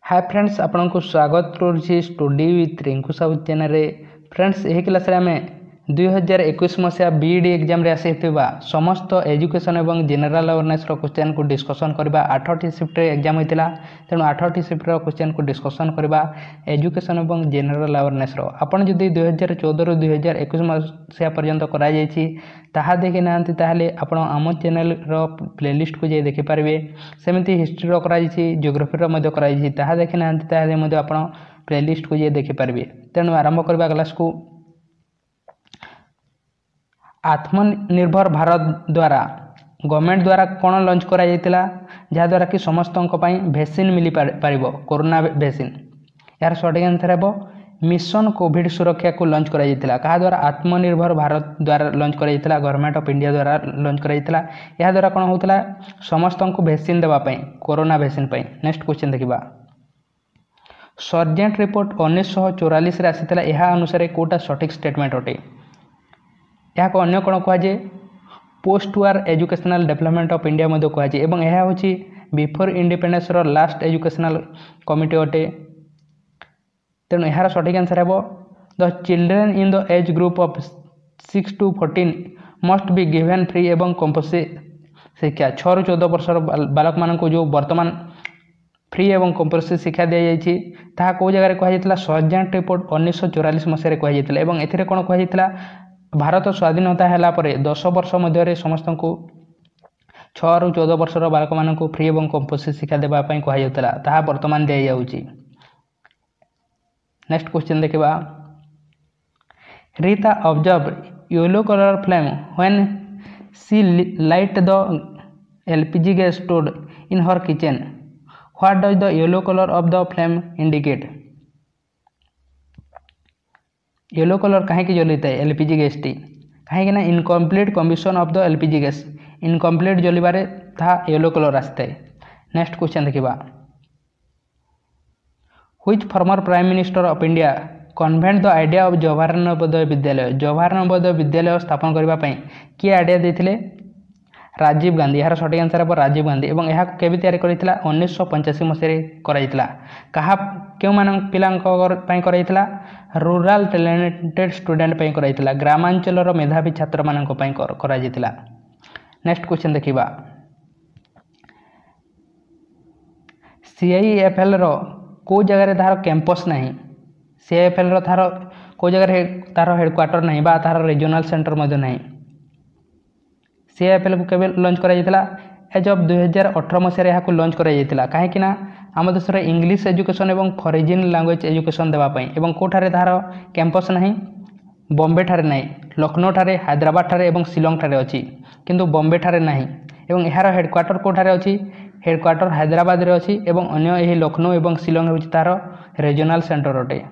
Hi friends आपण को स्वागत करुच्ची study with Rinku Sahu channel रे। फ्रेंड्स यही क्लास रे आमे 2021 मसीहा बीईडी एग्जाम रे आसीथिबा समस्त एजुकेशन एवं जनरल अवेयरनेस रो क्वेश्चन को डिस्कशन करबा। 8टी शिफ्ट रे एग्जाम होइतिला तेणु 8टी शिफ्ट रो क्वेश्चन को डिस्कशन करबा एजुकेशन एवं जनरल अवेयरनेस रो। आपण जदी 2014 रु 2021 मसीहा पर्यंत करा जायछि ताहा देखि नांती ताहले आपण आम चैनल रो प्लेलिस्ट को जे देखि पारबे। सेमिति हिस्ट्री रो करा जायछि, ज्योग्राफी रो मध्ये करा जायछि, ताहा देखि नांती ताहले मध्ये आपण प्लेलिस्ट को जे देखि पारबे। तेणु आरंभ करबा क्लास को। आत्मनिर्भर भारत द्वारा गवर्नमेंट द्वारा कौन लॉन्च करा जायतिला जहाँ द्वारा कि समस्त वैक्सीन मिली पारिबो, कोरोना वैक्सीन। यार सঠিক आंसर हेबो मिशन कोविड सुरक्षा को लॉन्च करा जायतिला। कहा द्वारा आत्मनिर्भर भारत द्वारा लॉन्च करा जायतिला, गवर्नमेंट ऑफ इंडिया द्वारा लॉन्च करा जायतिला। या द्वारा कौन होतला समस्त को वैक्सीन देबा पई, कोरोना वैक्सीन पई। नेक्स्ट क्वेश्चन देखिबा। सर्जेंट रिपोर्ट 1944 रे आसीतिला, एहा अनुसार कोटा सঠিক स्टेटमेंट अटे। यहाँ को अन्य कौन कहुए post war educational development of India मध्य कहुए एवं यह हूँ बिफोर इंडिपेंडेंस रो लास्ट एजुकेशनल कमिटी अटे। तेणु यार सঠিক आंसर है the children in the age group of 6 to 14 must be given free एवं कंपल्सरी शिक्षा। 6 ରୁ 14 वर्षर बालक मान को जो वर्तमान फ्री एवं कंपल्सरी शिक्षा दी जाइए ताहा को जगह कहुला सर्जेंट रिपोर्ट 1944 मसीह कहुला। एवं एथिरे कौन कहुला भारत स्वाधीनता है 10 वर्ष मध्य समस्त को 6 ରୁ 14 वर्षर बालक मान फ्री एवं कंपल्सरी शिक्षा देवाई कहुला, ताहा वर्तमान दी जाउची। नेक्स्ट क्वेश्चन देखिबा। Rita observe yellow colour flame when she light the LPG gas stored in her kitchen. What does the yellow colour of the flame indicate. Yellow colour कहीं जली था एलपीजी गैस टी कहीं ना incomplete combustion of the LPG gas, incomplete जलिबारे ता yellow colour आसता है। नेक्स्ट क्वेश्चन देखिबा। Which former prime minister of India convent the idea of Jawahar Navodaya Vidyalaya. Jawahar Navodaya विद्यालय स्थापन करने किए आइडिया देते राजीव गांधी। यार सঠিক आंसर है राजीव गांधी। एवं यह केबे तैयारी करितला 1985 मसीह कराइतला। कहा क्यों मान पिलांको कराइतला रूरल टैलेंटेड स्टूडेंट पई कराइतला, ग्रामांचल मेधावी छात्र मानक पई कराइतला। नेक्स्ट क्वेश्चन देखिबा। सीआईएफएल रो को जगह तार कैंपस नहीं, सीआईएफएल रो तार को जगह तार हेडक्वार्टर नहीं बा तार रीजनल सेंटर मध्य नहीं। सीआईएफएल को केबे लॉन्च करा जायतिला एज ऑफ 2018 मसीह यहाँ लॉन्च करा जायतिला। कहीं आम देश में इंग्लिश एजुकेशन एवं फॉरेन लैंग्वेज एजुकेशन देवाई एवं कोठारे तार कैंपस नहीं, बॉम्बे ठारे नहीं, लखनऊ ठारे, हैदराबाद ठारे एवं शिलोंग ठारे अच्छी, किंतु बॉम्बे ठारे नहीं। एवं यार हेडक्वार्टर कोठारे अच्छी, हेडक्वार्टर हैदराबाद रे अच्छी एवं अन्य यही लखनऊ एवं शिलोंग होची तार रीजनल सेंटर अटे।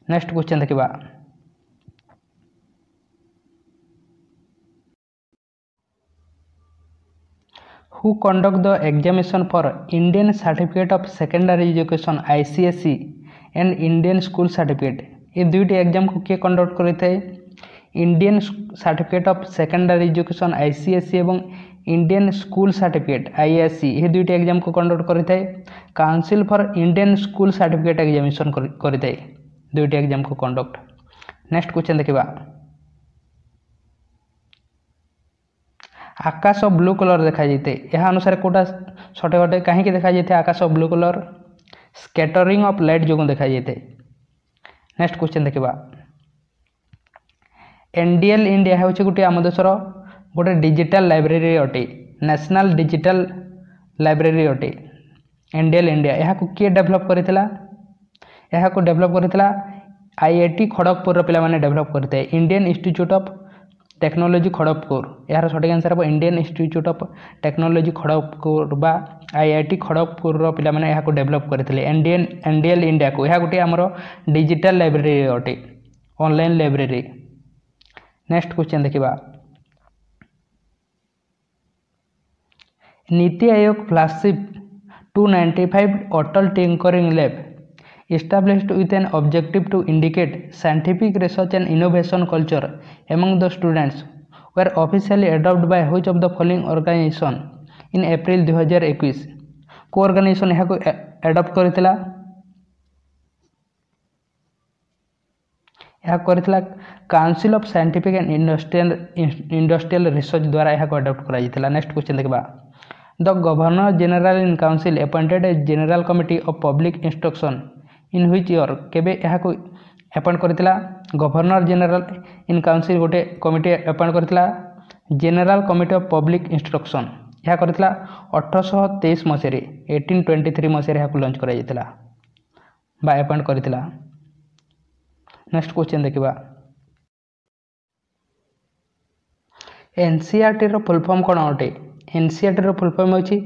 नेक्स्ट क्वेश्चन देखिबा। Who conduct the examination for Indian Certificate of Secondary Education ICSE and Indian School Certificate। ये दुईटी एग्जाम को किए कंडक्ट करते Indian certificate of secondary education ICSE एवं इंडियन स्कूल सर्टिफिकेट ISE। ये दुईटी exam को conduct करते council for Indian school certificate examination करते दुईटी exam को कंडक्ट। नेक्स्ट क्वेश्चन देखिबा। आकाश ब्लू कलर देखा जाते यह अनुसार कोटा सठिक अटे। कहीं देखा जाते आकाश blue colour scattering of light जो देखा जाते। नेक्स्ट क्वेश्चन देखिबा। एनडीएल इंडिया है गोटे आम देशर गोटे डिजिटल लाइब्रेरी अटे, नेशनल डिजिटल लाइब्रेरी अटे एनडीएल इंडिया। यहाँ को किए डेभलप करथिला, यहाँ को डेभलप करथिला आईआईटी खड़गपुर पिला माने डेभलप करते Indian institute of technology Kharagpur. यार सঠিক आंसर है Indian institute of technology Kharagpur बा आईआईटी खड़गपुर पिला माने यहाँ को डेभलप करथिले एनडीएल इंडिया को। यह गोटे आमर डिजिटल लाइब्रेरी अटे, ऑनलाइन लाइब्रेरी। नेक्स्ट क्वेश्चन देखिबा। NITI Aayog flagship 295 Atal tinkering lab established with an objective to indicate scientific research and innovation culture among the students were officially adopted by which of the following organization in April 2021। को organisation यहाँ adopt करथिला यह करथिला council of scientific and industrial research द्वारा यह adopt करा। Next question देखबा the governor general in council appointed a general committee of public instruction in which year केबे यह अपॉइंट करथिला गवर्नर जनरल इन काउंसिल गोटे कमिटी अपॉइंट करथिला general committee of public instruction यह करथिला 1823 मसीह 1823 मसीह यह लॉन्च करा जायतिला बा अपॉइंट करथिला। नेक्स्ट क्वेश्चन देखिबा एनसीईआरटी रो फुल फॉर्म कोन अटे एनसीईआरटी रो फुल फॉर्म होची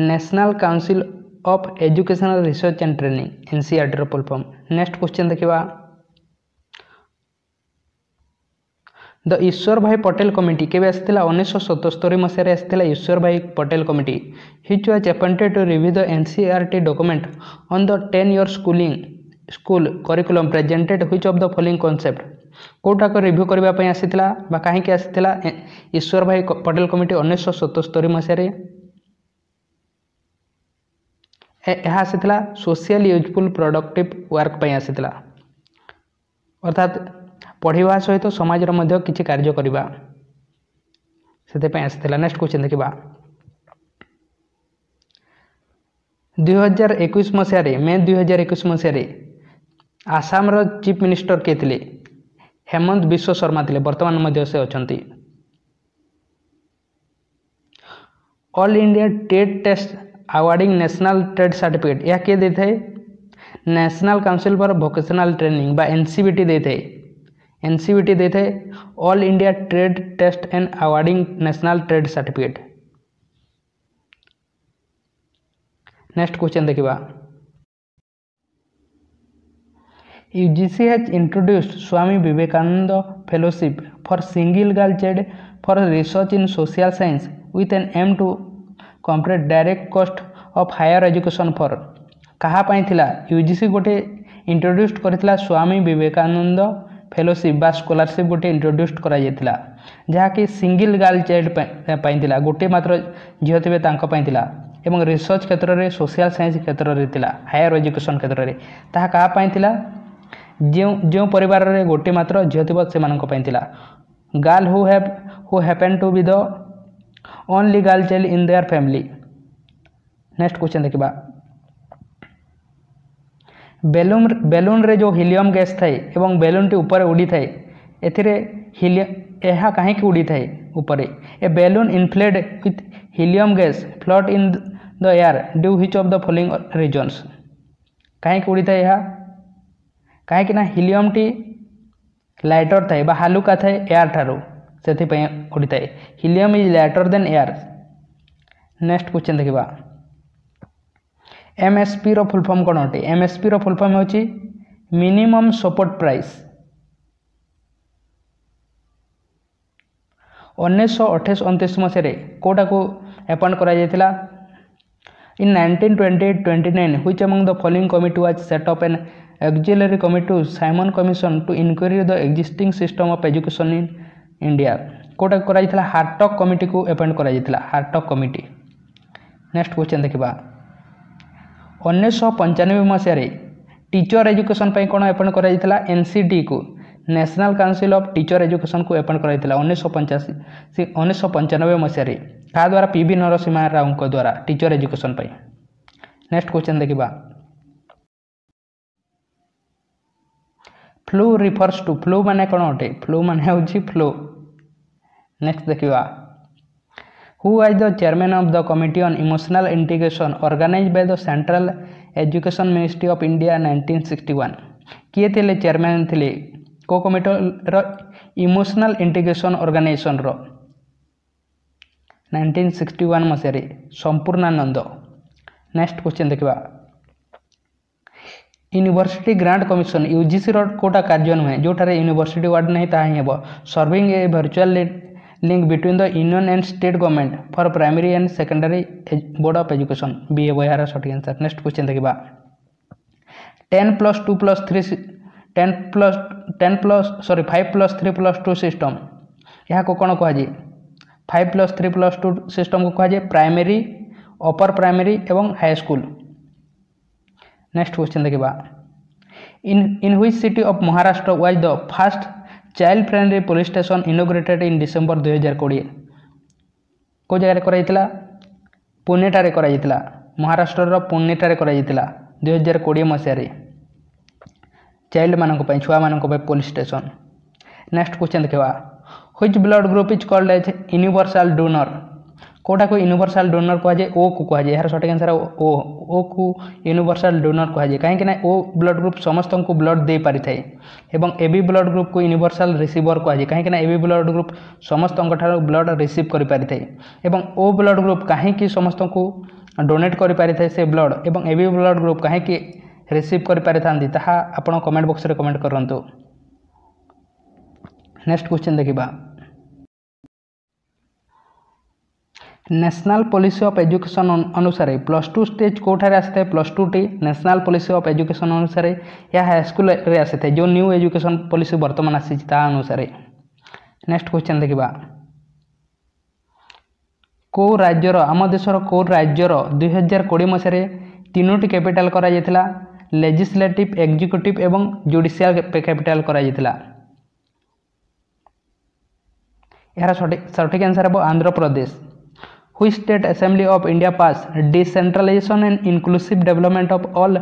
National Council of Educational Research and Training NCERT रो फुल फॉर्म। नेक्स्ट क्वेश्चन देखिबा the Ishwarbhai Patel committee केबे आस्थिला 1977 मसीह आस्थिला Ishwarbhai Patel committee which was appointed to review the NCERT document on the 10 year school curriculum presented which of the following concept कोटा को review करबा पई आसीथिला बा काहे के आसीथिला ईश्वर भाई पटेल कमिटी 1977 मसीह रे यह आसीथिला सोशल यूजफुल प्रोडक्टिव वर्क पई आसीथिला अर्थात पढ़िबा सहित समाज रो मध्य किछि कार्य करबा सेते पई आसीथिला। नेक्स्ट क्वेश्चन देखिबा 2021 मसीह रे मे 2021 मसीह रे आसाम रो चीफ मिनिस्टर के थिले हेमंत विश्व शर्मा थिले वर्तमान मध्य से अछंती। All India trade test awarding national trade certificate यह के देते national council for vocational training बा एनसीबीटी देते एनसीबीटी देते All India trade test and awarding national trade certificate. Next question देखिबा UGC has introduced Swami Vivekananda fellowship for single girl child for research in social science with an aim to complete direct cost of higher education for कहा पाई थिला UGC गोटे introduce करथिला स्वामी Vivekananda fellowship बा scholarship गोटे introduce करा जायतिला जहाँकि single girl child पाई थिला गोटे मात्र झियो थिबे तांको पाई थिला एवं रिसर्च क्षेत्र में सोशल साइंस क्षेत्र में थिला हायर एजुकेशन क्षेत्र में ताहा कहा पाई थिला जो परिवार रे गोटे मात्र झियो थिबो सेमाननको पाई थिला girl who happen to be the only girl child in their family. Next question देखिबा बेलून रे जो हीलियम गैस थाए एवं बेलून टी ऊपर उड़ी थाए एथिरे हीलियम एहा काहे कि उड़ी थाए ऊपर a balloon inflated with helium gas float in the air due which of the following reasons काहे कि उड़ी थाए एहा काहे कि ना हीलियम टी लाइटर थाए बा हालुका थाए एयर ठारो सेथि पय उड़ी थाए helium is lighter than air. Next question देखिबा एमएसपी रो फुल फॉर्म कोन होटे एमएसपी रो फुल फॉर्म होची मिनिमम सपोर्ट प्राइस। 1928-29 मसीह कोटा को अपॉइंट करा जायतिला in 1928-29 which among the following committee was set up an auxiliary committee to Simon commission to inquiry the existing system of education in India कोटा करा जायतिला हार्टक कमिटी को अपॉइंट करा जायतिला हार्टक कमिटी। नेक्स्ट क्वेश्चन देखिबा 1995 मसीह teacher education पर कौन appoint करा एनसीटी को national Council of teacher education को अपॉइंट करा 1995 मसीह क्या द्वारा पीवी नरसिम्हा राव द्वारा टीचर एजुकेशन पर। नेक्स्ट क्वेश्चन देखिबा फ्लू रिफर्स टू फ्लू माने कौन अटे फ्लू माने होची फ्लो। नेक्स्ट देखिबा Who was the chairman of the Committee on Emotional Integration organized by the Central Education Ministry of India 1961 किए थे चेयरमैन थे को कमिटी रो इमोशनल इंटीग्रेशन ऑर्गेनाइजेशन रो 1961 मसीह संपूर्णानंद। नेक्स्ट क्वेश्चन देखिबा यूनिवर्सिटी ग्रांट कमिशन यूजीसी रो कोटा कार्य नुहे जोठारे यूनिवर्सिटी वार्ड नहीं ताहा ही हेबो serving a virtual link between the union and state government for primary and secondary board of education B यार सठिक आंसर। नेक्स्ट क्वेश्चन देखिबा 5+3+2 सिस्टम यह को कौन कह 5+3+2 सिस्टम को कह प्राइमरी अपर प्राइमरी एवं हाई स्कूल। नेक्स्ट क्वेश्चन देखिबा in which city of Maharashtra was the first child friendly police station inaugurated in December 2020 को जगह करा पुणे ठारे करा महाराष्ट्र पुणे ठारे करा 2020 मसीह चाइल्ड मानक छुआ मानक पुलिस स्टेशन। नेक्स्ट क्वेश्चन देखा which blood group is called as universal donor कोटा को यूनिवर्सल डोनर कहुए ओ को कहुए यार सठिक आंसर ओ को यूनिवर्सल डोनर कहुए कहीं ओ ब्लड ग्रुप समस्त को ब्लड दे पारि थाए एवं एबी ब्लड ग्रुप को यूनिवर्सल रिसीवर कहुए कहीं एबी ब्लड ग्रुप समस्त ब्लड रिसीव कर पारि थाए एवं ओ ब्लड ग्रुप कहीं समस्त को डोनेट कर पारि थाए से ब्लड एवं एबी ब्लड ग्रुप कहीं रिसीव कर पारि थांती ताहा आपण कमेंट बॉक्स रे कमेंट करंतु। नेक्स्ट क्वेश्चन देखिबा नेशनल पॉलिसी ऑफ एजुकेशन अनुसार +2 स्टेज कोठारे आसी है +2 T national policy of education अनुसार या हाई स्कूल रे आसी है जो न्यू एजुकेशन पॉलिसी वर्तमान आसी ता अनुसार। नेक्स्ट क्वेश्चन देखिबा को राज्यर आम देशर को राज्यर 2020 मसीह 3टी कैपिटाल करा जायतिला लेजिस्लेटिव एग्जीक्यूटिव एवं जुडिशियल कैपिटाल करा जायतिला यार सठिक आंसर है Andhra Pradesh. Which state assembly of India passed decentralization and inclusive development of all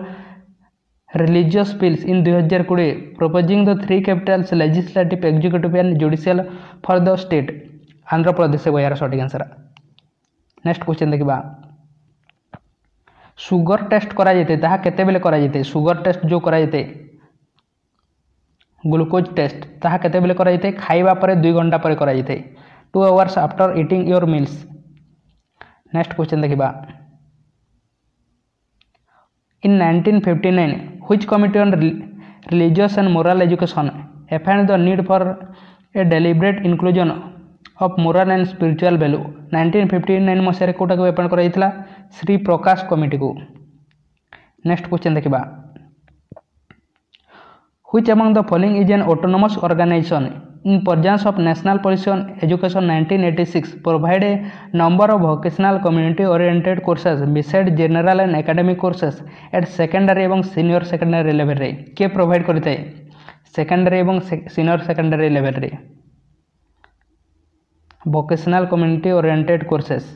religious bills in 2020 proposing the 3 capitals legislative executive and judicial for the state Andhra Pradesh है यार सठिक answer. Next question देखिबा sugar test करा जेते ताहा केते बेले करा जेते सुगर टेस्ट जो करा जेते ग्लूकोज टेस्ट ताहा केते बेले करा जेते खाइबा परे 2 घंटा परे करा जेते 2 hours after eating your meals. Next question देखिबा in 1959 which committee on religious and moral education found the need for a deliberate inclusion of moral and spiritual value 1959 मसीह कोटा को अपॉइंट करा जायतिला श्री प्रकाश कमिटी को। नेक्स्ट क्वेश्चन देखिबा which among the following is an autonomous organisation in presence of national policy on education 1986 provide a number of vocational community oriented courses beside general and academic courses at secondary एवं senior secondary level रे के provide करता है secondary एवं senior secondary level रे vocational community oriented courses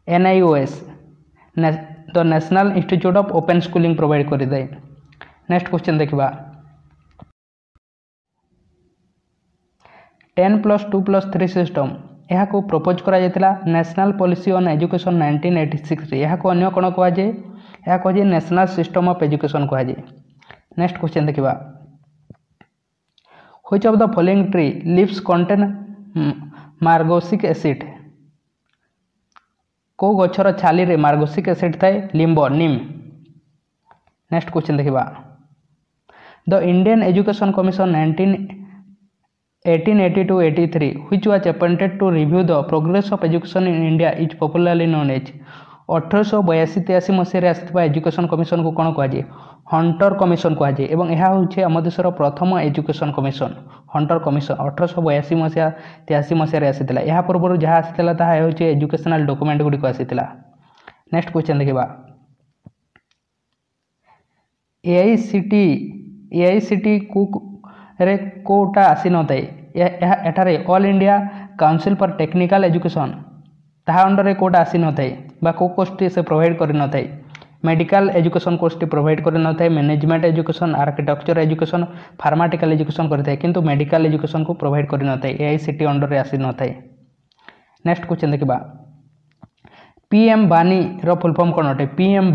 NIOS the National Institute of Open Schooling provide करता है। Next question देखिबा 10+2+3 सिस्टम यह को प्रपोज करा जायतिला नेशनल पॉलिसी ऑन एजुकेशन 1986 रे यह को अन्य कोन को आजे यह को जे नेशनल सिस्टम ऑफ एजुकेशन को आजे। नेक्स्ट क्वेश्चन देखिबा which of the following tree leaves contain margosic acid को गछर छाली रे मार्गोसिक एसिड थाए लिंब नीम। नेक्स्ट क्वेश्चन देखिबा the Indian education commission 1882-83 which was appointed to review the progress of education in India is popularly known as 1882-83 Masih आसथिबा education commission को कोन कहा जाय हंटर कमिशन कहा जाय एवं यह होचे हम देशर प्रथम एजुकेशन कमिशन हंटर कमिशन 1882 मसीह 83 मसीह आसीतिला यह पूर्व जहाँ आसीतिला ताहा होचे एजुकेशनल डॉक्यूमेंट गुडी को आसीतिला। नेक्स्ट क्वेश्चन देखिबा AICTE को रे कोटा आसी न थाए एठारे All India Council for Technical Education ताहा अंडर कोटा आसी न थाए बा को कोर्स से प्रोवाइड कर न थाए मेडिकल एजुकेशन कोर्स प्रोवाइड कर न थाए management education architecture education pharmaceutical education करथाए किंतु मेडिकल एजुकेशन को प्रोवाइड कर न थाए AICTE अंडर रे आसी न थाए। नेक्स्ट क्वेश्चन देखिबा पीएम बानी रो फुल फॉर्म कोन अटे पीएम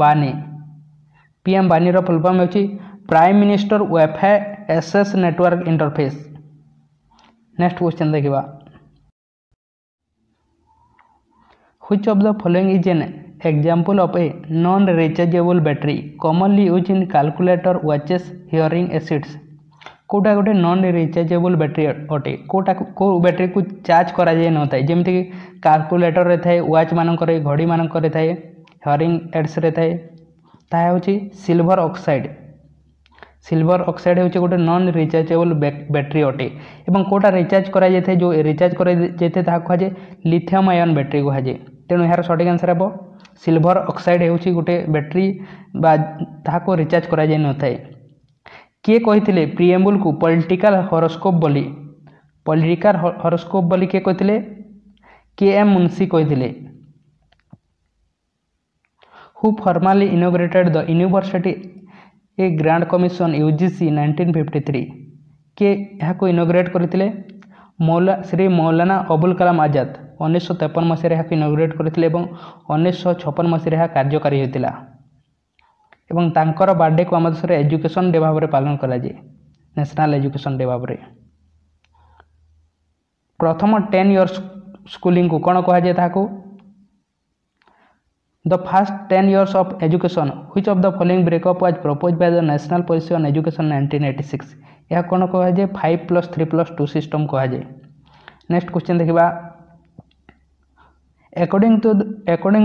बानी रो फुल फॉर्म होची prime minister WiFi access network interface. Next question देखिबा which of the following is an example of a non rechargeable battery commonly use in calculator watches hearing aids कोटा गोटे non rechargeable battery अटे कोटा को battery को charge करा जाय न थाए जेमति कि कैलकुलेटर रे थाए वॉच मानक रे घड़ी मानक रे थाए हियरिंग एड्स रे थाए ताहा होची सिल्वर ऑक्साइड होचे गोटे नॉन रिचार्जेबल बैटरी अटे एवं कोटा रिचार्ज करा जाय जो रिचार्ज करा जाय ताहा कहा जाय लिथियम आयन बैटरी कहा जाय तेणु यार सठिक आंसर हे सिल्वर ऑक्साइड होउछि गोटे बैटरी बा ताहाको रिचार्ज करा जाय न थाए। किए कहिथिले प्रिएम्बुल को पॉलिटिकल हॉरोस्कोप बोली, पॉलिटिकल हॉरोस्कोप बोली किए कहिथिले के.एम. मुंशी कहिथिले। Who formally inaugurated the university a grants commission UGC 1953 के यहाँ इनॉग्रेट करथिले श्री मौलाना अबुल कलाम आजाद 1953 मसीह यहाँ इनॉग्रेट करथिले एवं 1956 मसीह यहाँ कार्यकारी होता एवं तांकर बर्थडे को आम देश में एजुकेशन डे भाव में पालन करा जाए, नेशनल एजुकेशन डे भाव में। प्रथम 10 इयर्स स्कूलिंग को कौन कहुए ताको the first 10 years of education which of the following breakup was proposed by the national policy on education 1986 यह कौन कहुए 5+3+2 सिस्टम कहुए। नेक्स्ट क्वेश्चन देखा according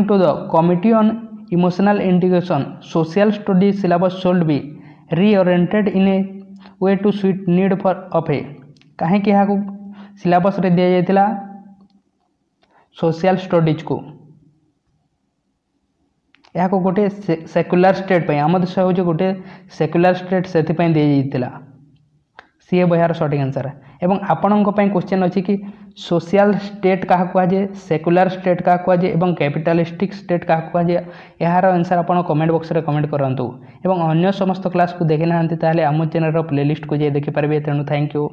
to the committee on emotional integration social studies syllabus should be reoriented in a way to suit need for of a कहीं यहाँ syllabus रे दिया जाइतिला social studies को यहाँ को गोटे सेक्युलर स्टेट आम देश हूँ गोटे सेक्युलर स्टेट से दी जाइतिला सी बहार सठिक आंसर। एवं आपण क्वेश्चन अच्छी कि सोशल स्टेट क्या कहुए सेक्युलर स्टेट क्या कहुए और कैपिटालिस्टिक स्टेट क्या कहुए यार आंसर आप कमेंट बॉक्स में कमेंट करूँ। एवं अन्य समस्त क्लास को देखी ना आम चैनल प्लेलिस्ट को जाए देखिपारे। तेणु थैंक यू।